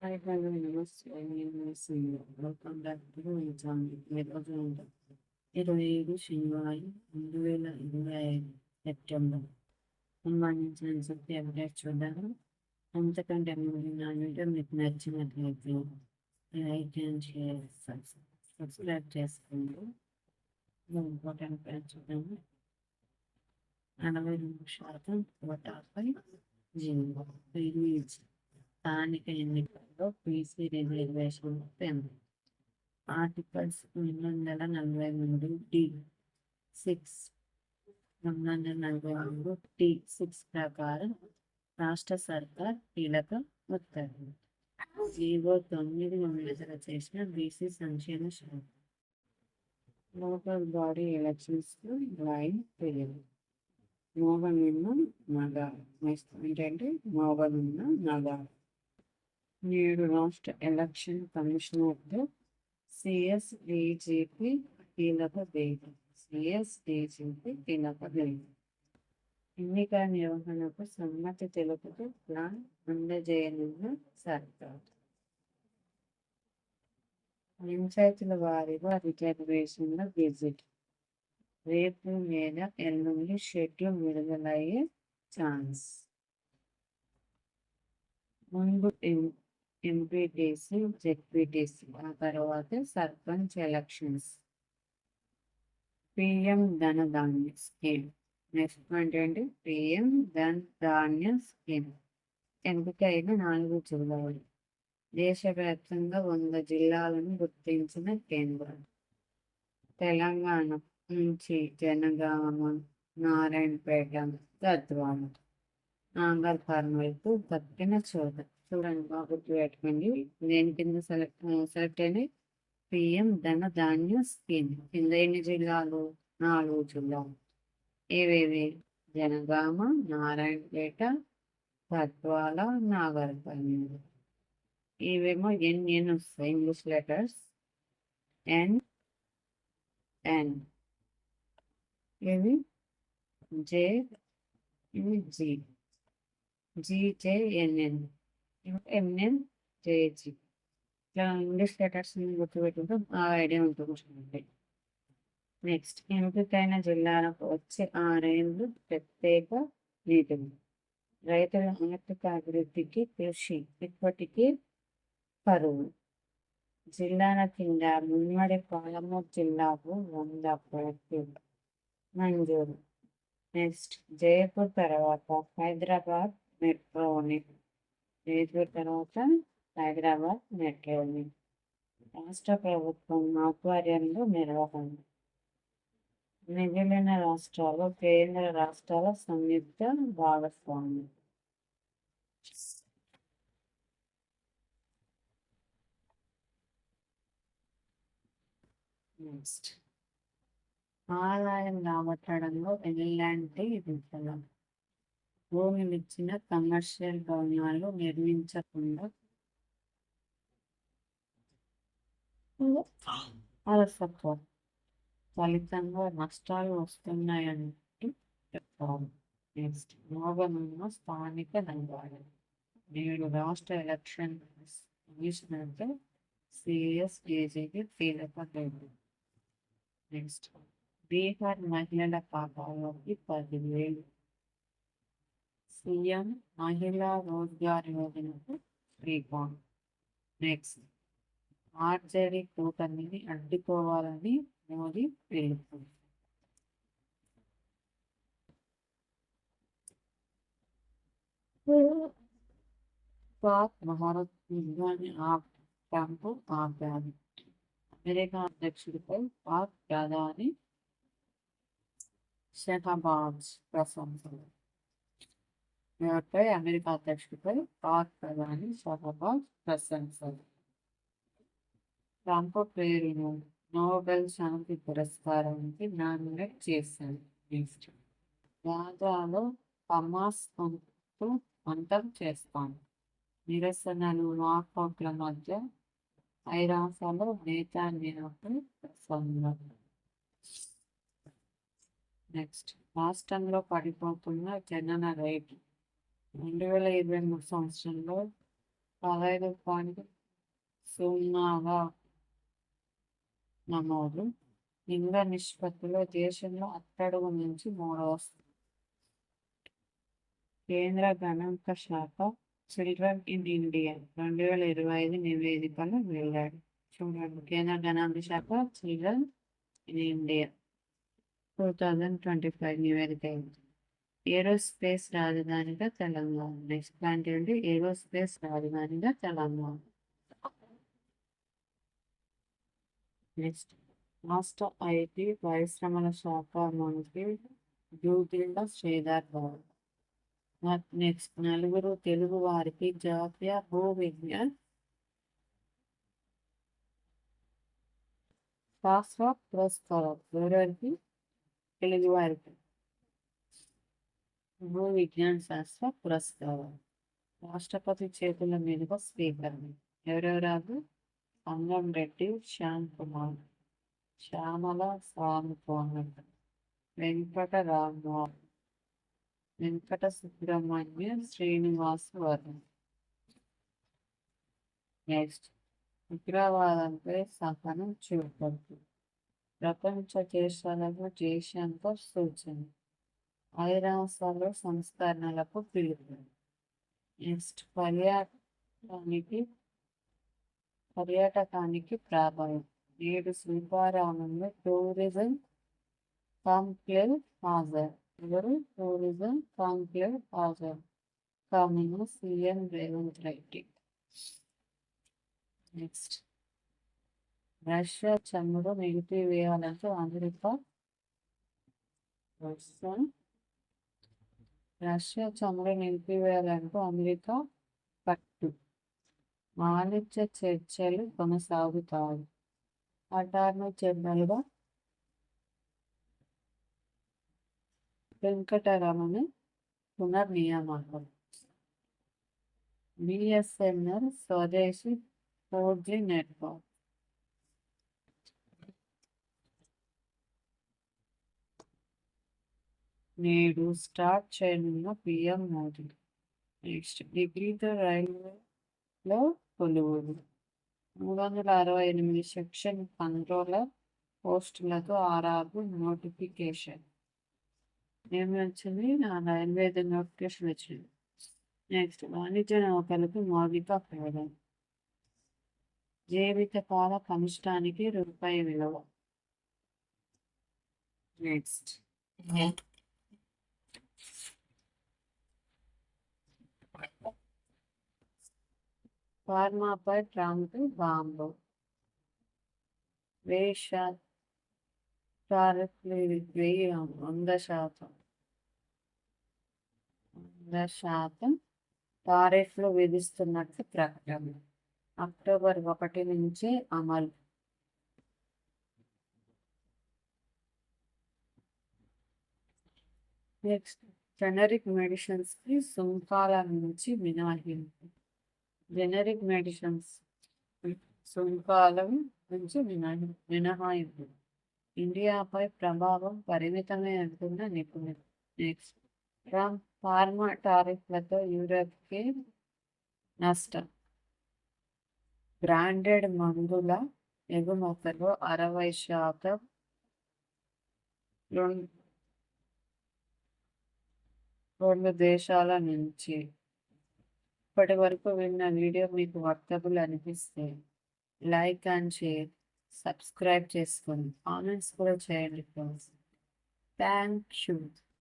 Hi, hello, namaste. నేను Sindhu. Welcome back to my channel. ఈరోజు 25 శనివారం 2025 సెప్టెంబర్ సంబంధించిన శక్తి అప్డేట్ చూద్దాము. అంతకంటే ముందు నా వీడియో మీకు నచ్చినట్లయితే లైక్ అండ్ షేర్ సబ్స్క్రైబ్ చేసుకోండి. ఇంపార్టెంట్ పాయింట్ చూద్దాము. 62% ఓటాపై జీవో రిలీజ్. స్థానిక ఎన్నికల్లో పీసీ రిజర్వేషన్ పెంపు. ఆర్టికల్స్ 243(6) ప్రకారం రాష్ట్ర సర్కార్ కీలక ఉత్తర్వులు. జీవో 9 విడుదల చేసిన బీసీ సంక్షేమ శాఖ. లోకల్ బాడీ ఎలక్షన్స్ కు లైన్ తెలియదు. మోగనున్న నగా ఏంటంటే మోగనున్న నగా. నేడు రాష్ట్ర ఎలక్షన్ కమిషనర్తో సిఎస్డిజిపి కీలక భేటీ. ఎన్నికల నిర్వహణకు సమ్మతి తెలుపుతూ ప్లాన్ అందజేయనున్న సర్కార్. పంచాయతీల వారీగా రిజర్వేషన్ల విజిట్. రేపు లేదా ఎల్లుండి షెడ్యూల్ విడుదలయ్యే ఛాన్స్. ముందు ఎంపీటీసీ, జెడ్పీటీసీ, ఆ తర్వాత సర్పంచ్ ఎలక్షన్స్. పిఎం ధన ధాన్య స్కీమ్. నెక్స్ట్ పాయింట్ ఏంటి? పిఎం ధన్ ధాన్య స్కీమ్. ఎంపికైన 4 జిల్లాలు. దేశవ్యాప్తంగా 100 జిల్లాలను గుర్తించిన కేంద్రం. తెలంగాణ నుంచి జనగామ, నారాయణపేట, గద్వాల, నాగర్ కర్నూలుకు దక్కిన చోట. చూడండి బాగా గుర్తుపెట్టుకోండి. దేని కింద సెలెక్ట్ అయినాయి? పిఎం ధన ధాన్య స్కీమ్ కింద ఎన్ని జిల్లాలు? 4 జిల్లాలు. ఏవేవి? జనగామ, నారాయణపేట, గద్వాల, నాగర్ కర్నూలు. ఇవేమో ఎన్ వస్తాయి ఇంగ్లీష్ లెటర్స్. ఎన్ ఎన్, ఇవి జే, ఇవి జీ, జీజేఎన్ఎన్, ఎంఎన్, జేజీ. ఇట్లా ఇంగ్లీష్ లెటర్స్ గుర్తుపెట్టుకుంటే ఆ ఐడియా ఉంటుంది. నెక్స్ట్, ఎంపికైన జిల్లాలకు వచ్చే 6 ఏళ్ళు ప్రత్యేక నిధులు. రైతుల ఆర్థిక అభివృద్ధికి కృషి. ఇప్పటికీ కరువు. జిల్లాల కింద ముమ్మడి పాలమూరు జిల్లాకు 100 కోట్లు మంజూరు. నెక్స్ట్, జైపూర్ తర్వాత హైదరాబాద్ మెట్రోని. జైపూర్ తర్వాత హైదరాబాద్ మెట్రోని రాష్ట్ర ప్రభుత్వం ఆధ్వర్యంలో నిర్వహణ. మిగిలిన రాష్ట్రాలు కేంద్ర రాష్ట్రాల సంయుక్త భాగస్వామ్యం. నెక్స్ట్, ఆదాయం రాబట్టడంలో ఎలాంటి విఫలం. భూమినిచ్చిన కమర్షియల్ భవనాలు నిర్మించకుండా అలసత్వం. ఫలితంగా నష్టాలు వస్తున్నాయంటూ చెప్పారు. నెక్స్ట్, మోగనున్న స్థానిక రంగాలు. నేడు రాష్ట్ర ఎలక్షన్ కమిషనర్తో సిఎస్డిజిపి కీలక భేటీ. నెక్స్ట్, బీహార్ మహిళల ఖాతాలోకి 10,000. సీఎం మహిళా రోజ్గార్ యోజనకు శ్రీకారం. నెక్స్ట్, ఆర్జేడీ కూటమిని అడ్డుకోవాలని మోదీ పిలుపు. పాక్ భారత్ యుద్ధాన్ని ట్రంప్ ఆపారు. అమెరికా అధ్యక్షుడిపై పాక్ ప్రధాని షహబాజ్ ప్రశంసలు. అమెరికా అధ్యక్షుడిపై పాక్ ప్రధాని షహబాజ్ ప్రశంసలు. ట్రంప్ పేరును నోబెల్ శాంతి పురస్కారానికి నామినేట్ చేశారు. నెక్స్ట్, గాజాలో హమాస్ అంతం చేస్తాను. నిరసనలు, వాకౌట్ల మధ్య ఐరాసలో నేతాన్యాహు ప్రసంగం. నెక్స్ట్, రాష్ట్రంలో పడిపోతున్న జనన రేటు. 2023 సంవత్సరంలో 15.0గా నమోదు. లింగ నిష్పత్తిలో దేశంలో అట్టడుగు నుంచి మూడవ స్థానం. కేంద్ర గణాంక శాఖ చిల్డ్రన్ ఇన్ ఇండియా 2025 నివేదికలు వెల్లడి. చూడండి, కేంద్ర గణాంక శాఖ చిల్డ్రన్ ఇన్ ఇండియా 2025 నివేదిక ఏంటి? ఏరోస్పేస్ రాజధానిగా తెలంగాణ. నెక్స్ట్ పాయింట్ ఏంటి? ఏరోస్పేస్ రాజధానిగా తెలంగాణ. నెక్స్ట్, రాష్ట్ర ఐటీ పరిశ్రమల శాఖ మంత్రి జూగిళ్ళ శ్రీధర్ బాబు. నెక్స్ట్, నలుగురు తెలుగు వారికి జాతీయ భూ విజ్ఞాన్ శాస్త్ర పురస్కారం. ఎవరెవరికి? తెలుగు వారికి భూ విజ్ఞాన శాస్త్ర పురస్కారం. రాష్ట్రపతి చేతుల మీదుగా స్వీకరణ. ఎవరెవరాదు? సంగం రెడ్డి శ్యామ్ కుమార్, శ్యామల స్వామి కోనట్, వెంకట రామ్మోహన్, వెంకట సుబ్రహ్మణ్య శ్రీనివాస్ వర్మ. నెక్స్ట్, ఉగ్రవాదంపై సహనం చూపద్దు. ప్రపంచ దేశాలకు జయశంకర్ సూచన. ఐరాసలో సంస్కరణలకు పిలుపు. నెక్స్ట్, పర్యాటకానికి ప్రాబల్యం. నేడు శిల్పారామంలో టూరిజం కాంక్లేవ్ హాజరు. ఎవరు? టూరిజం కాంక్లేవ్ హాజరు. కావున CM Revanth Reddy. Next, Russia చమురు నిలిపివేయాలంటూ అమెరికా పట్టు. వాణిజ్య చర్చలు కొనసాగుతాయి. అటార్నీ జనరల్గా వెంకటరమణ పునర్నియామకం. బిఎస్ఎన్ఎల్ స్వదేశీ 4G నెట్వర్క్. నేడు స్టార్ట్ చేయనున్న పిఎం మోదీ. నెక్స్ట్, డిగ్రీతో రైల్వేలో కొలువులు. 368 సెక్షన్ కంట్రోలర్ పోస్టులతో ఆర్ఆర్బీ నోటిఫికేషన్. ఏమి వచ్చింది? రైల్వే నోటిఫికేషన్ వచ్చింది. నెక్స్ట్, వాణిజ్య నౌకలకు మౌలిక ప్రయోజనం. జీవితకాల కనిష్టానికి రూపాయి విలువ. నెక్స్ట్, ఫార్మాపై ట్రంప్ బాంబు. 100% టారిఫ్లు విధిస్తున్నట్లు ప్రకటన. అక్టోబర్ 1 నుంచి అమలు. నెక్స్ట్, జనరిక్ మెడిసిన్స్కి సుంకాల నుంచి మినహాయింపు. జనరిక్ మెడిసిన్స్ సుంకాల నుంచి మినహాయింపు ఇండియాపై ప్రభావం పరిమితమే అంటున్న నిపుణులు. నెక్స్ట్, ట్రంప్ ఫార్మా టారిఫ్లతో యూరప్కి నష్టం. బ్రాండెడ్ మందుల ఎగుమతులు 60% రెండు దేశాల నుంచి. ఇప్పటి వరకు విన్న వీడియో మీకు వర్తబుల్ అనిపిస్తే లైక్ అండ్ షేర్, సబ్స్క్రైబ్ చేసుకోండి, కామెంట్స్ కూడా చేయండి ఫ్రెండ్స్. Thank you.